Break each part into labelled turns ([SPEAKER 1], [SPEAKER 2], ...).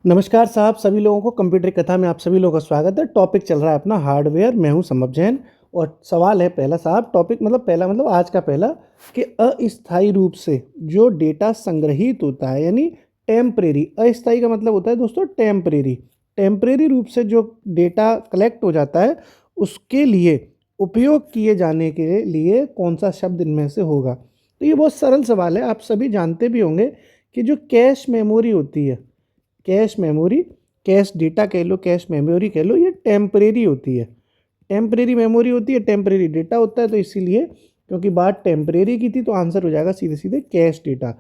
[SPEAKER 1] नमस्कार साहब, सभी लोगों को कंप्यूटर कथा में आप सभी लोगों का स्वागत है। टॉपिक चल रहा है अपना हार्डवेयर। मैं हूं संभव जैन और सवाल है पहला साहब। टॉपिक मतलब आज का पहला कि अस्थायी रूप से जो डेटा संग्रहित होता है यानी टेम्परेरी। अस्थायी का मतलब होता है दोस्तों टेम्परेरी। टेम्परेरी रूप से जो डेटा कलेक्ट हो जाता है उसके लिए उपयोग किए जाने के लिए कौन सा शब्द इनमें से होगा। तो ये बहुत सरल सवाल है, आप सभी जानते भी होंगे कि जो कैश मेमोरी होती है, कैश मेमोरी, कैश डेटा कह लो, कैश मेमोरी कह लो, ये टेम्परेरी होती है। टेम्परेरी मेमोरी होती है, टेम्परेरी डेटा होता है। तो इसीलिए क्योंकि बात टेम्परेरी की थी तो आंसर हो जाएगा सीधे सीधे कैश डेटा।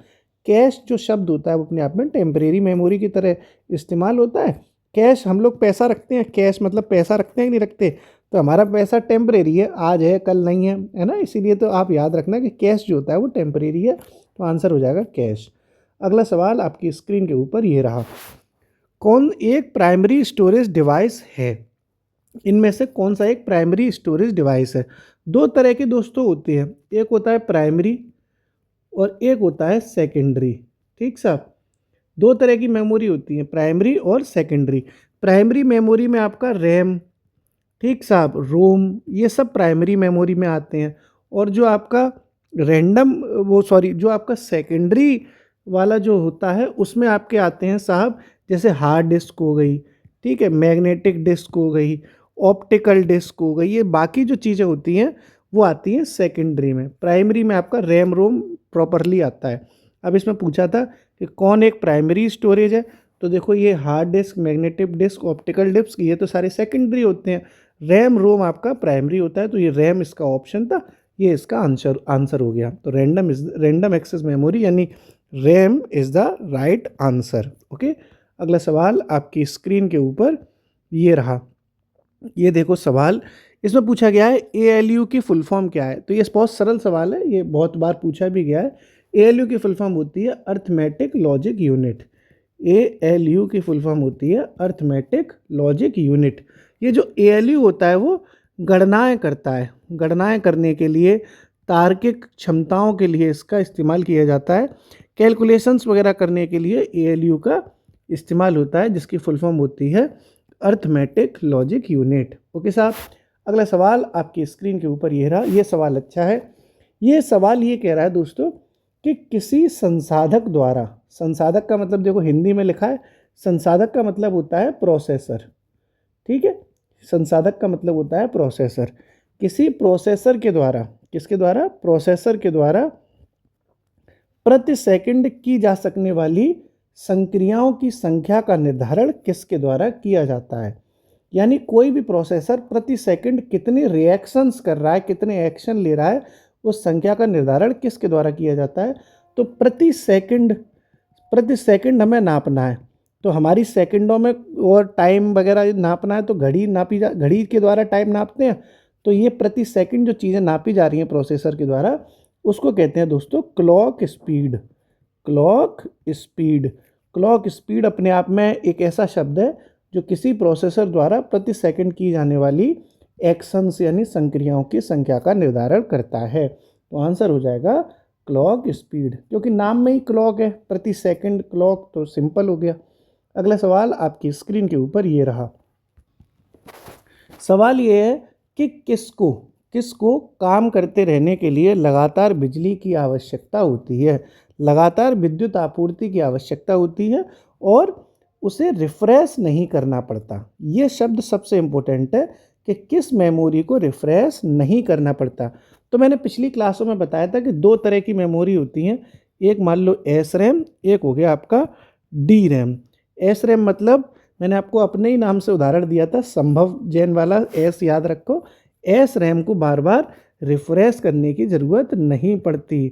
[SPEAKER 1] कैश जो शब्द होता है वो अपने आप में टेम्परेरी मेमोरी की तरह इस्तेमाल होता है। कैश हम लोग पैसा रखते हैं, कैश मतलब पैसा रखते हैं कि नहीं रखते, तो हमारा पैसा टेम्परेरी है, आज है कल नहीं है ना। इसीलिए तो आप याद रखना कि कैश जो होता है वो टेम्परेरी है। तो आंसर हो जाएगा कैश। अगला सवाल आपकी स्क्रीन के ऊपर ये रहा। कौन एक प्राइमरी स्टोरेज डिवाइस है? इनमें से कौन सा एक प्राइमरी स्टोरेज डिवाइस है? दो तरह के दोस्तों होते हैं, एक होता है प्राइमरी और एक होता है सेकेंडरी। ठीक साहब, दो तरह की मेमोरी होती है, प्राइमरी और सेकेंडरी। प्राइमरी मेमोरी में आपका रैम, ठीक साहब, रोम, ये सब प्राइमरी मेमोरी में आते हैं। और जो आपका रैंडम जो आपका सेकेंडरी वाला जो होता है उसमें आपके आते हैं साहब, जैसे हार्ड डिस्क हो गई, ठीक है, मैग्नेटिक डिस्क हो गई, ऑप्टिकल डिस्क हो गई, ये बाकी जो चीज़ें होती हैं वो आती हैं सेकेंडरी में। प्राइमरी में आपका रैम रोम प्रॉपरली आता है। अब इसमें पूछा था कि कौन एक प्राइमरी स्टोरेज है, तो देखो ये hard disk, magnetic disk, optical disk, ये तो सारे सेकेंडरी होते हैं। रैम रोम आपका प्राइमरी होता है, तो ये रैम इसका ऑप्शन था, ये इसका आंसर हो गया। तो रैंडम एक्सेस मेमोरी यानी RAM is the right answer. Okay, अगला सवाल आपकी स्क्रीन के ऊपर ये रहा। ये देखो सवाल, इसमें पूछा गया है ALU की फुल फॉर्म क्या है। तो ये बहुत सरल सवाल है, ये बहुत बार पूछा भी गया है। ALU की फुल फॉर्म होती है अर्थमेटिक लॉजिक यूनिट। ALU की फुल फॉर्म होती है अर्थमेटिक लॉजिक यूनिट। ये जो ALU होता है वो गणनाएं करता है, गणनाएं करने के लिए, तार्किक क्षमताओं के लिए इसका इस्तेमाल किया जाता है। कैलकुलेशंस वगैरह करने के लिए ALU का इस्तेमाल होता है, जिसकी फुल फॉर्म होती है अर्थमेटिक लॉजिक यूनिट। ओके साहब, अगला सवाल आपकी स्क्रीन के ऊपर ये रहा। ये सवाल अच्छा है। ये सवाल ये कह रहा है दोस्तों कि किसी संसाधक द्वारा, संसाधक का मतलब देखो हिंदी में लिखा है, संसाधक का मतलब होता है प्रोसेसर, ठीक है, संसाधक का मतलब होता है प्रोसेसर। किसी प्रोसेसर के द्वारा, किसके द्वारा? प्रोसेसर के द्वारा प्रति सेकंड की जा सकने वाली संक्रियाओं की संख्या का निर्धारण किसके द्वारा किया जाता है? यानी कोई भी प्रोसेसर प्रति सेकंड कितने रिएक्शंस कर रहा है, कितने एक्शन ले रहा है, उस संख्या का निर्धारण किसके द्वारा किया जाता है? तो प्रति सेकंड हमें नापना है, तो हमारी सेकंडों में और टाइम वगैरह नापना है तो घड़ी के द्वारा टाइम नापते हैं। तो ये प्रति सेकंड जो चीज़ें नापी जा रही हैं प्रोसेसर के द्वारा, उसको कहते हैं दोस्तों clock speed. Clock speed, clock speed अपने आप में एक ऐसा शब्द है जो किसी प्रोसेसर द्वारा प्रति सेकंड की जाने वाली एक्शंस यानी संक्रियाओं की संख्या का निर्धारण करता है। तो आंसर हो जाएगा क्लॉक स्पीड, क्योंकि नाम में ही क्लॉक है, प्रति सेकंड क्लॉक, तो सिंपल हो गया। अगला सवाल आपकी स्क्रीन के ऊपर ये रहा। सवाल ये है कि किसको किसको काम करते रहने के लिए लगातार बिजली की आवश्यकता होती है, लगातार विद्युत आपूर्ति की आवश्यकता होती है और उसे रिफ्रेश नहीं करना पड़ता। ये शब्द सबसे इम्पोर्टेंट है कि किस मेमोरी को रिफ्रेश नहीं करना पड़ता। तो मैंने पिछली क्लासों में बताया था कि दो तरह की मेमोरी होती हैं, एक मान लो SRAM, एक हो गया आपका DRAM। SRAM मतलब मैंने आपको अपने ही नाम से उदाहरण दिया था, संभव जैन वाला, एस याद रखो। SRAM को बार बार रिफ्रेश करने की ज़रूरत नहीं पड़ती,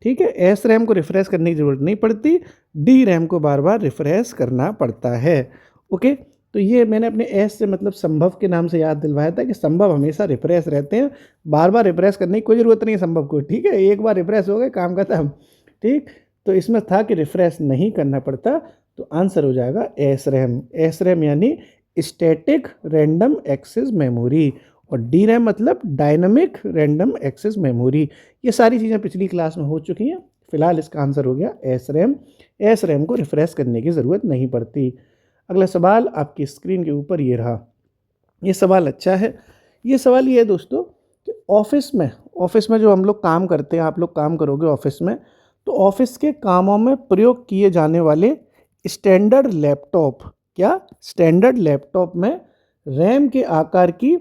[SPEAKER 1] ठीक है, SRAM को रिफ्रेश करने की ज़रूरत नहीं पड़ती, DRAM को बार बार रिफ्रेश करना पड़ता है। ओके, तो ये मैंने अपने एस से मतलब संभव के नाम से याद दिलवाया था कि संभव हमेशा रिफ्रेश रहते हैं, बार बार रिफ्रेश करने की कोई ज़रूरत नहीं है संभव को, ठीक है, एक बार रिफ्रेश हो गए काम खत्म, ठीक। तो इसमें था कि रिफ्रेश नहीं करना पड़ता, तो आंसर हो जाएगा SRAM। SRAM यानी स्टैटिक रैंडम एक्सेस मेमोरी, और DRAM मतलब डायनामिक रैंडम एक्सेस मेमोरी। ये सारी चीज़ें पिछली क्लास में हो चुकी हैं। फिलहाल इसका आंसर हो गया SRAM। SRAM को रिफ्रेश करने की ज़रूरत नहीं पड़ती। अगला सवाल आपकी स्क्रीन के ऊपर ये रहा। ये सवाल अच्छा है। ये सवाल ये है दोस्तों कि ऑफिस में जो हम लोग काम करते हैं, आप लोग काम करोगे ऑफिस में, तो ऑफिस के कामों में प्रयोग किए जाने वाले स्टैंडर्ड लैपटॉप में रैम के आकार की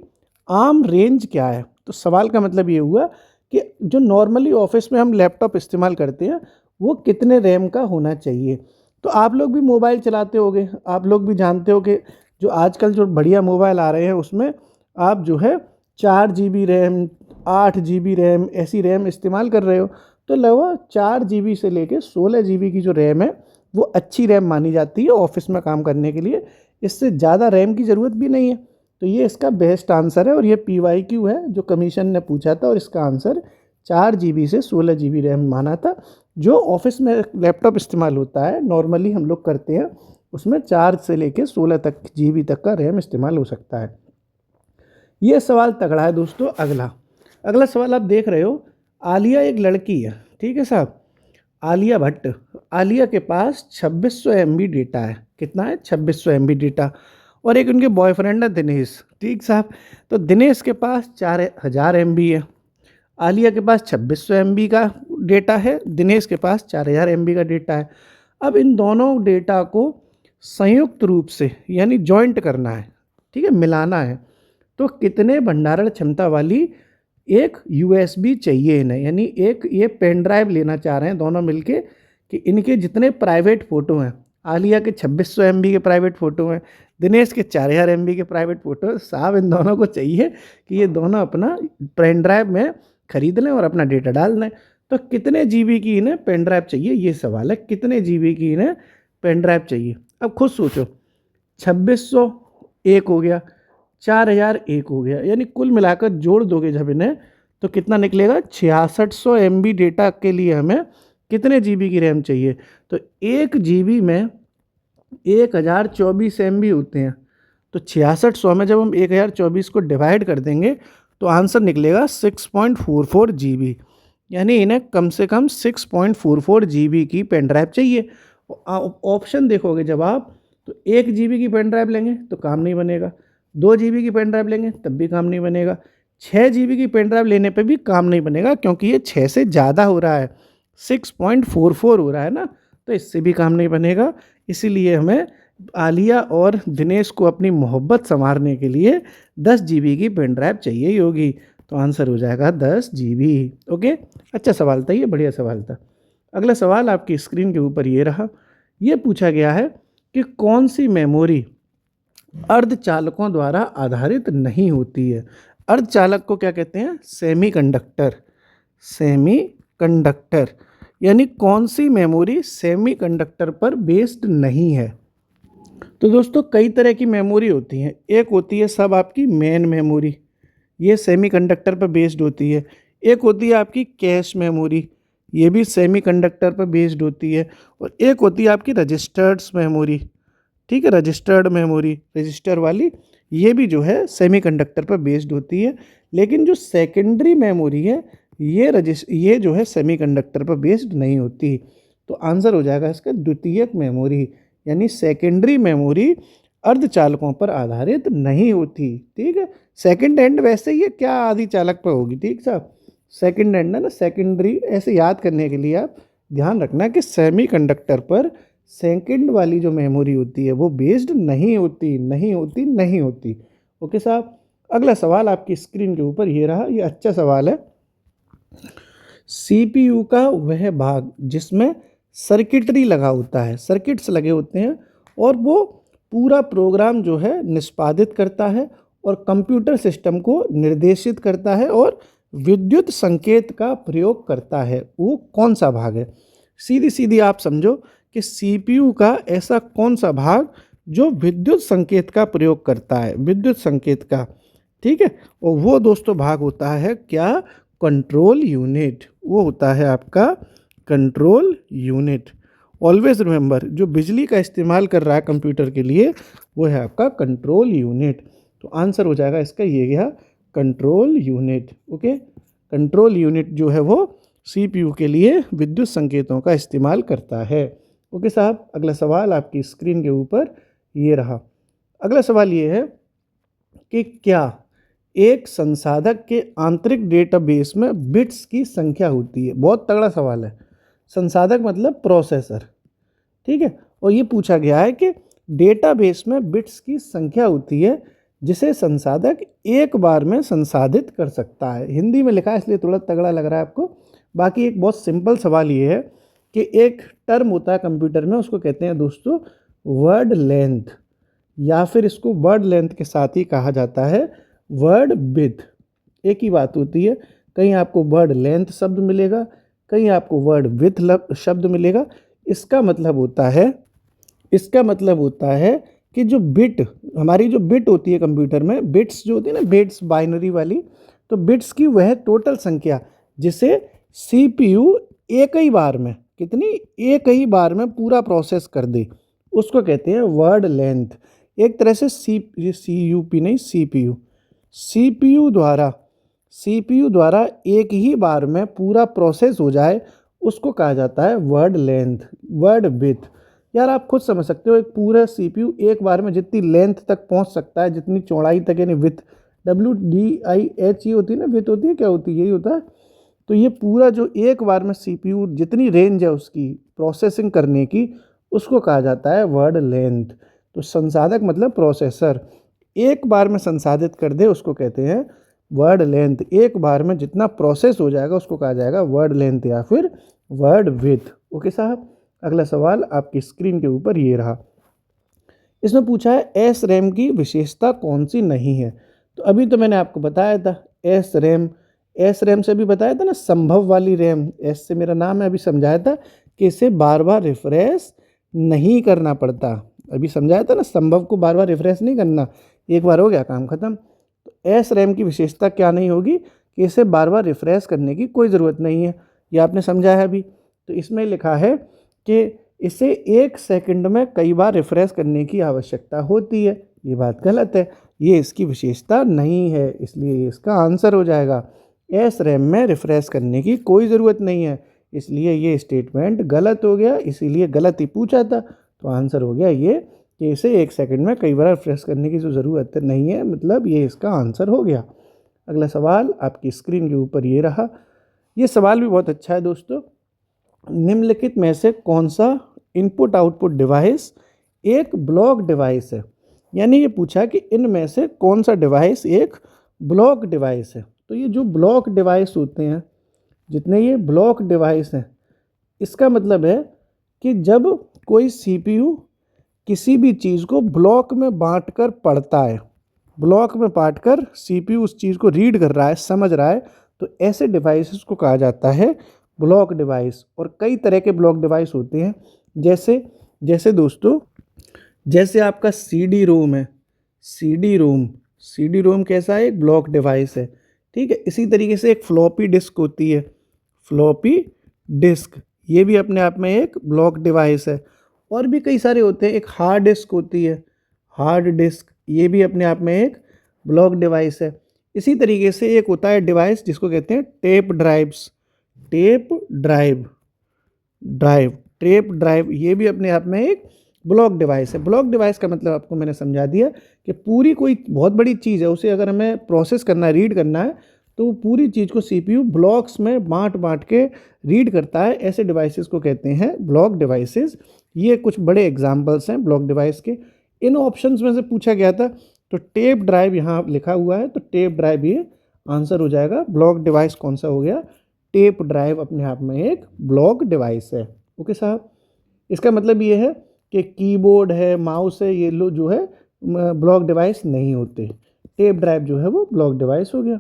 [SPEAKER 1] आम रेंज क्या है। तो सवाल का मतलब ये हुआ कि जो नॉर्मली ऑफिस में हम लैपटॉप इस्तेमाल करते हैं वो कितने रैम का होना चाहिए। तो आप लोग भी मोबाइल चलाते होगे, आप लोग भी जानते हो कि जो आजकल जो बढ़िया मोबाइल आ रहे हैं उसमें आप जो है 4 GB रैम, 8 GB रैम, ऐसी रैम इस्तेमाल कर रहे हो। तो लगभग 4 GB से लेके 16 GB की जो रैम है वो अच्छी रैम मानी जाती है ऑफिस में काम करने के लिए। इससे ज़्यादा रैम की ज़रूरत भी नहीं है। तो ये इसका बेस्ट आंसर है और ये PYQ है जो कमीशन ने पूछा था, और इसका आंसर 4 GB से 16 GB रैम माना था। जो ऑफिस में लैपटॉप इस्तेमाल होता है नॉर्मली हम लोग करते हैं उसमें 4 से लेके 16 GB तक का रैम इस्तेमाल हो सकता है। ये सवाल तगड़ा है दोस्तों। अगला सवाल आप देख रहे हो, आलिया एक लड़की है, ठीक है साहब, आलिया भट्ट। आलिया के पास 2600 MB डेटा है। कितना है? 2600 MB डेटा। और एक उनके बॉयफ्रेंड है दिनेश, ठीक साहब। तो दिनेश के पास 4000 MB है। आलिया के पास 2600 MB का डेटा है, दिनेश के पास 4000 MB का डेटा है। अब इन दोनों डेटा को संयुक्त रूप से यानी जॉइंट करना है, ठीक है, मिलाना है। तो कितने भंडारण क्षमता वाली एक USB चाहिए इन्हें, यानी एक ये पेन ड्राइव लेना चाह रहे हैं दोनों मिलके कि इनके जितने प्राइवेट फ़ोटो हैं, आलिया के 2600 MB के प्राइवेट फ़ोटो हैं, दिनेश के 4000 MB के प्राइवेट फ़ोटो, साहब इन दोनों को चाहिए कि ये दोनों अपना पेन ड्राइव में खरीद लें और अपना डेटा डाल दें। तो कितने GB की इन्हें पेन ड्राइव चाहिए, ये सवाल है। कितने GB की इन्हें पेन ड्राइव चाहिए? अब खुद सोचो, 2600 एक हो गया, 4000 एक हो गया, यानी कुल मिलाकर जोड़ दोगे जब इन्हें तो कितना निकलेगा? 6600 MB डेटा के लिए हमें कितने GB की रैम चाहिए? तो 1 GB में 1024 MB होते हैं। तो 6600 में जब हम 1024 को डिवाइड कर देंगे तो आंसर निकलेगा 6.44 GB। यानी इन्हें कम से कम 6.44 GB की पेन ड्राइव चाहिए। ऑप्शन देखोगे जब आप, तो 1 GB की पेन ड्राइव लेंगे तो काम नहीं बनेगा, 2 GB की पेन ड्राइव लेंगे तब भी काम नहीं बनेगा, 6 GB की पेन ड्राइव लेने पे भी काम नहीं बनेगा, क्योंकि ये 6 से ज़्यादा हो रहा है, 6.44 हो रहा है ना, तो इससे भी काम नहीं बनेगा। इसीलिए हमें आलिया और दिनेश को अपनी मोहब्बत संवारने के लिए 10 GB की पेन ड्राइव चाहिए होगी। तो आंसर हो जाएगा 10 GB। ओके, अच्छा सवाल था ये, बढ़िया सवाल था। अगला सवाल आपकी स्क्रीन के ऊपर ये रहा। ये पूछा गया है कि कौन सी मेमोरी अर्धचालकों द्वारा आधारित नहीं होती है। अर्धचालक को क्या कहते हैं? सेमीकंडक्टर। यानी कौन सी मेमोरी सेमीकंडक्टर पर बेस्ड नहीं है। तो दोस्तों कई तरह की मेमोरी होती हैं। एक होती है सब आपकी मेन मेमोरी, ये सेमीकंडक्टर पर बेस्ड होती है। एक होती है आपकी कैश मेमोरी, ये भी सेमीकंडक्टर पर बेस्ड होती है। और एक होती है आपकी रजिस्टर्ड्स मेमोरी, ठीक है, रजिस्टर्ड मेमोरी, रजिस्टर वाली, ये भी जो है सेमीकंडक्टर पर बेस्ड होती है। लेकिन जो सेकेंडरी मेमोरी है ये जो है सेमीकंडक्टर पर बेस्ड नहीं होती। तो आंसर हो जाएगा इसका द्वितीयक मेमोरी, यानी सेकेंडरी मेमोरी अर्धचालकों पर आधारित नहीं होती। ठीक है, सेकंड हैंड वैसे ही क्या आदि चालक पर होगी, ठीक साहब, सेकंड हैंड है ना, सेकेंडरी ऐसे याद करने के लिए आप ध्यान रखना कि सेमीकंडक्टर पर सेकंड वाली जो मेमोरी होती है वो बेस्ड नहीं होती। ओके साहब, अगला सवाल आपकी स्क्रीन के ऊपर ये रहा। ये अच्छा सवाल है। CPU का वह भाग जिसमें सर्किटरी लगा होता है, सर्किट्स लगे होते हैं, और वो पूरा प्रोग्राम जो है निष्पादित करता है और कंप्यूटर सिस्टम को निर्देशित करता है और विद्युत संकेत का प्रयोग करता है, वो कौन सा भाग है? सीधी आप समझो कि CPU का ऐसा कौन सा भाग जो विद्युत संकेत का प्रयोग करता है, विद्युत संकेत का, ठीक है, और वो दोस्तों भाग होता है क्या? Control unit. वो होता है आपका कंट्रोल यूनिट। ऑलवेज रिमेंबर, जो बिजली का इस्तेमाल कर रहा है कंप्यूटर के लिए वो है आपका कंट्रोल यूनिट। तो आंसर हो जाएगा इसका ये गया, control unit. Okay, control unit जो है वो CPU के लिए विद्युत संकेतों का इस्तेमाल करता है। ओके साहब, अगला सवाल आपकी स्क्रीन के ऊपर ये रहा। अगला सवाल ये है कि क्या एक संसाधक के आंतरिक डेटाबेस में बिट्स की संख्या होती है? बहुत तगड़ा सवाल है। संसाधक मतलब प्रोसेसर, ठीक है। और ये पूछा गया है कि डेटाबेस में बिट्स की संख्या होती है जिसे संसाधक एक बार में संसाधित कर सकता है। हिंदी में लिखा है इसलिए थोड़ा तगड़ा लग रहा है आपको। बाकी एक बहुत सिंपल सवाल ये है कि एक टर्म होता है कंप्यूटर में, उसको कहते हैं दोस्तों वर्ड लेंथ, या फिर इसको वर्ड लेंथ के साथ ही कहा जाता है वर्ड विड्थ। एक ही बात होती है, कहीं आपको वर्ड लेंथ शब्द मिलेगा, कहीं आपको वर्ड विड्थ शब्द मिलेगा। इसका मतलब होता है कि जो बिट, हमारी जो बिट होती है कंप्यूटर में, बिट्स जो होती है ना, बिट्स बाइनरी वाली, तो बिट्स की वह टोटल संख्या जिसे सीपीयू एक ही बार में, एक ही बार में पूरा प्रोसेस कर दे, उसको कहते हैं वर्ड लेंथ। एक तरह से सीपीयू द्वारा एक ही बार में पूरा प्रोसेस हो जाए, उसको कहा जाता है वर्ड लेंथ, वर्ड विड्थ। यार आप खुद समझ सकते हो, एक पूरा सीपीयू एक बार में जितनी लेंथ तक पहुंच सकता है, जितनी चौड़ाई तक, यानी विड्थ, WDIH ये होती है ना, विड्थ होती है, क्या होती है, यही होता है। तो ये पूरा जो एक बार में सीपीयू जितनी रेंज है उसकी प्रोसेसिंग करने की, उसको कहा जाता है वर्ड लेंथ। तो संसाधक मतलब प्रोसेसर एक बार में संसाधित कर दे, उसको कहते हैं वर्ड लेंथ। एक बार में जितना प्रोसेस हो जाएगा उसको कहा जाएगा वर्ड लेंथ या फिर वर्ड विड्थ। ओके साहब। अगला सवाल आपकी स्क्रीन के ऊपर ये रहा। इसमें पूछा है एस रैम की विशेषता कौन सी नहीं है। तो अभी तो मैंने आपको बताया था एस रैम से भी बताया था ना, संभव वाली रैम, एस से मेरा नाम है, अभी समझाया था कि इसे बार बार रिफ्रेश नहीं करना पड़ता। अभी समझाया था ना, संभव को बार बार रिफ्रेश नहीं करना, एक बार हो गया काम खत्म। तो एस रैम की विशेषता क्या नहीं होगी कि इसे बार बार रिफ्रेश करने की कोई ज़रूरत नहीं है, ये आपने समझा है अभी। तो इसमें लिखा है कि इसे 1 सेकंड में कई बार रिफ्रेश करने की आवश्यकता होती है। ये बात गलत है, ये इसकी विशेषता नहीं है, इसलिए इसका आंसर हो जाएगा एस रैम में रिफ्रेश करने की कोई ज़रूरत नहीं है, इसलिए ये स्टेटमेंट गलत हो गया। इसीलिए गलत ही पूछा था, तो आंसर हो गया ये कि इसे 1 सेकंड में कई बार रिफ्रेश करने की जो ज़रूरत नहीं है, मतलब ये इसका आंसर हो गया। अगला सवाल आपकी स्क्रीन के ऊपर ये रहा। ये सवाल भी बहुत अच्छा है दोस्तों। निम्नलिखित में से कौन सा इनपुट आउटपुट डिवाइस एक ब्लॉक डिवाइस है? यानी ये पूछा कि इनमें से कौन सा डिवाइस एक ब्लॉक डिवाइस है। तो ये जो ब्लॉक डिवाइस होते हैं, जितने ये ब्लॉक डिवाइस हैं, इसका मतलब है कि जब कोई सीपीयू किसी भी चीज़ को ब्लॉक में बांटकर पढ़ता है, ब्लॉक में बांटकर सीपीयू उस चीज़ को रीड कर रहा है, समझ रहा है, तो ऐसे डिवाइसेस को कहा जाता है ब्लॉक डिवाइस। और कई तरह के ब्लॉक डिवाइस होते हैं, जैसे दोस्तों, जैसे आपका CD-ROM है, CD-ROM कैसा है? एक ब्लॉक डिवाइस है, ठीक है। इसी तरीके से एक फ्लॉपी डिस्क होती है, फ्लॉपी डिस्क, ये भी अपने आप में एक ब्लॉक डिवाइस है। और भी कई सारे होते हैं, एक हार्ड डिस्क होती है, हार्ड डिस्क, ये भी अपने आप में एक ब्लॉक डिवाइस है। इसी तरीके से एक होता है डिवाइस जिसको कहते हैं टेप ड्राइव, ये भी अपने आप में एक ब्लॉक डिवाइस है। ब्लॉक डिवाइस का मतलब आपको मैंने समझा दिया कि पूरी कोई बहुत बड़ी चीज़ है, उसे अगर हमें प्रोसेस करना है, रीड करना है, तो वो पूरी चीज़ को सीपीयू ब्लॉक्स में बांट के रीड करता है। ऐसे डिवाइसेस को कहते हैं ब्लॉक डिवाइसेस। ये कुछ बड़े एग्जाम्पल्स हैं ब्लॉक डिवाइस के। इन ऑप्शंस में से पूछा गया था, तो टेप ड्राइव यहाँ लिखा हुआ है, तो टेप ड्राइव ये आंसर हो जाएगा। ब्लॉक डिवाइस कौन सा हो गया? टेप ड्राइव अपने आप में एक ब्लॉक डिवाइस है। ओके साहब। इसका मतलब ये है कि कीबोर्ड है, माउस है, ये लोग जो है ब्लॉक डिवाइस नहीं होते। टेप ड्राइव जो है वो ब्लॉक डिवाइस हो गया।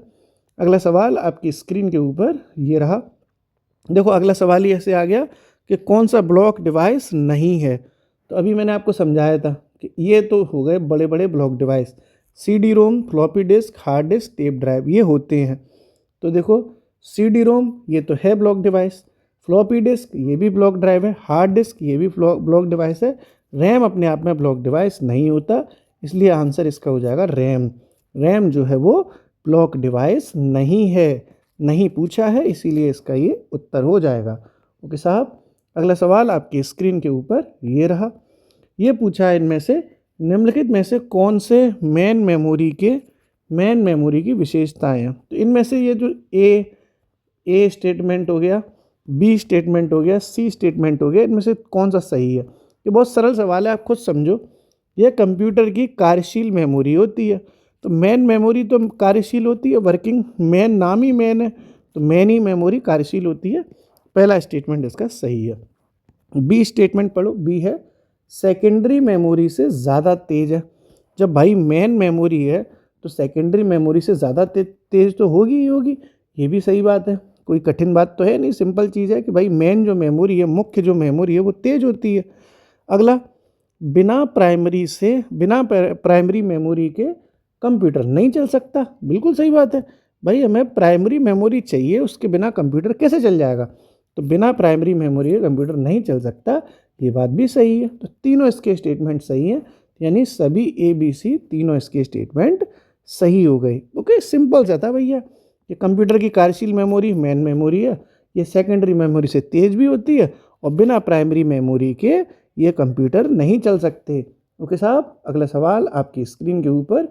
[SPEAKER 1] अगला सवाल आपकी स्क्रीन के ऊपर ये रहा। देखो अगला सवाल ही ऐसे आ गया कि कौन सा ब्लॉक डिवाइस नहीं है। तो अभी मैंने आपको समझाया था कि ये तो हो गए बड़े बड़े block device, CD-ROM, floppy disk, hard disk, tape drive, ये होते हैं। तो देखो CD-ROM ये तो है ब्लॉक डिवाइस, फ्लॉपी डिस्क ये भी ब्लॉक ड्राइव है, हार्ड डिस्क ये भी ब्लॉक डिवाइस है। रैम अपने आप में ब्लॉक डिवाइस नहीं होता, इसलिए आंसर इसका हो जाएगा रैम जो है वो ब्लॉक डिवाइस नहीं है, नहीं पूछा है, इसीलिए इसका ये उत्तर हो जाएगा। ओके साहब। अगला सवाल आपकी स्क्रीन के ऊपर ये रहा। ये पूछा है इनमें से निम्नलिखित में से कौन से मेन मेमोरी की विशेषताएं हैं। तो इनमें से ये जो ए स्टेटमेंट हो गया, बी स्टेटमेंट हो गया, सी स्टेटमेंट हो गया, इनमें से कौन सा सही है। ये बहुत सरल सवाल है, आप खुद समझो। यह कंप्यूटर की कार्यशील मेमोरी होती है। तो मेन मेमोरी तो कार्यशील होती है, वर्किंग, मेन नाम ही मेन है, तो मेन ही मेमोरी कार्यशील होती है। पहला स्टेटमेंट इसका सही है। बी स्टेटमेंट पढ़ो, बी है सेकेंडरी मेमोरी से ज़्यादा तेज है। जब भाई मेन मेमोरी है तो सेकेंडरी मेमोरी से ज़्यादा तेज तो होगी ही होगी। ये भी सही बात है, कोई कठिन बात तो है नहीं, सिंपल चीज़ है कि भाई मेन जो मेमोरी है, मुख्य जो मेमोरी है वो तेज होती है। अगला, बिना प्राइमरी मेमोरी के कंप्यूटर नहीं चल सकता। बिल्कुल सही बात है भाई, हमें प्राइमरी मेमोरी चाहिए, उसके बिना कंप्यूटर कैसे चल जाएगा। तो बिना प्राइमरी मेमोरी के कंप्यूटर नहीं चल सकता, ये बात भी सही है। तो तीनों इसके स्टेटमेंट सही हैं, यानी सभी ए बी सी तीनों इसके स्टेटमेंट सही हो गए। ओके, सिंपल सा था भैया। ये कंप्यूटर की कार्यशील मेमोरी मेन मेमोरी है, ये सेकेंडरी मेमोरी से तेज भी होती है, और बिना प्राइमरी मेमोरी के ये कंप्यूटर नहीं चल सकते। ओके साहब, अगला सवाल आपकी स्क्रीन के ऊपर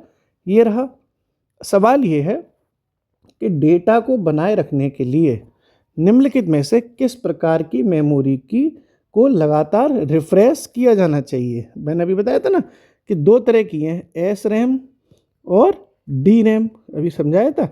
[SPEAKER 1] ये रहा। सवाल ये है कि डेटा को बनाए रखने के लिए निम्नलिखित में से किस प्रकार की मेमोरी को लगातार रिफ्रेश किया जाना चाहिए। मैंने अभी बताया था ना कि दो तरह की हैं, एस रैम और डी रैम, अभी समझाया था।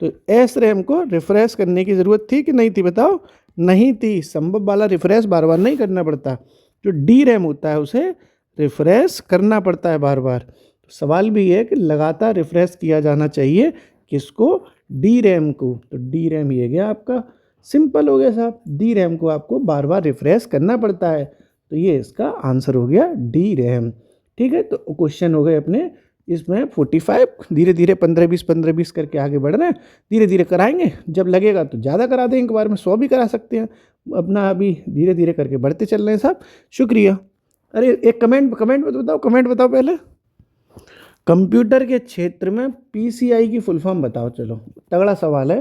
[SPEAKER 1] तो एस रैम को रिफ्रेश करने की ज़रूरत थी कि नहीं थी, बताओ। नहीं थी, संभव वाला रिफ्रेश बार बार नहीं करना पड़ता। जो डी रैम होता है उसे रिफ्रेश करना पड़ता है बार बार। तो सवाल भी है कि लगातार रिफ्रेश किया जाना चाहिए किसको, डी रैम को। तो डी रैम ये गया आपका, सिंपल हो गया साहब, डी रैम को आपको बार बार रिफ्रेश करना पड़ता है। तो ये इसका आंसर हो गया डी रैम। ठीक है, तो क्वेश्चन हो गए अपने इसमें 45, धीरे धीरे 15-20 करके आगे बढ़ रहे हैं, धीरे धीरे कराएंगे, जब लगेगा तो ज़्यादा करा देंगे, एक बार में 100 भी करा सकते हैं। अपना अभी धीरे धीरे करके बढ़ते चल रहे हैं साहब, शुक्रिया। अरे एक कमेंट बताओ पहले। कंप्यूटर के क्षेत्र में पीसीआई की फुल फॉर्म बताओ। चलो, तगड़ा सवाल है।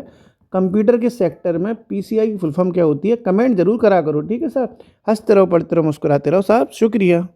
[SPEAKER 1] कंप्यूटर के सेक्टर में पीसीआई की फुल फॉर्म क्या होती है, कमेंट जरूर करा करो। ठीक है साहब, हंसते रहो, पढ़ते रहो, मुस्कुराते रहो साहब, शुक्रिया।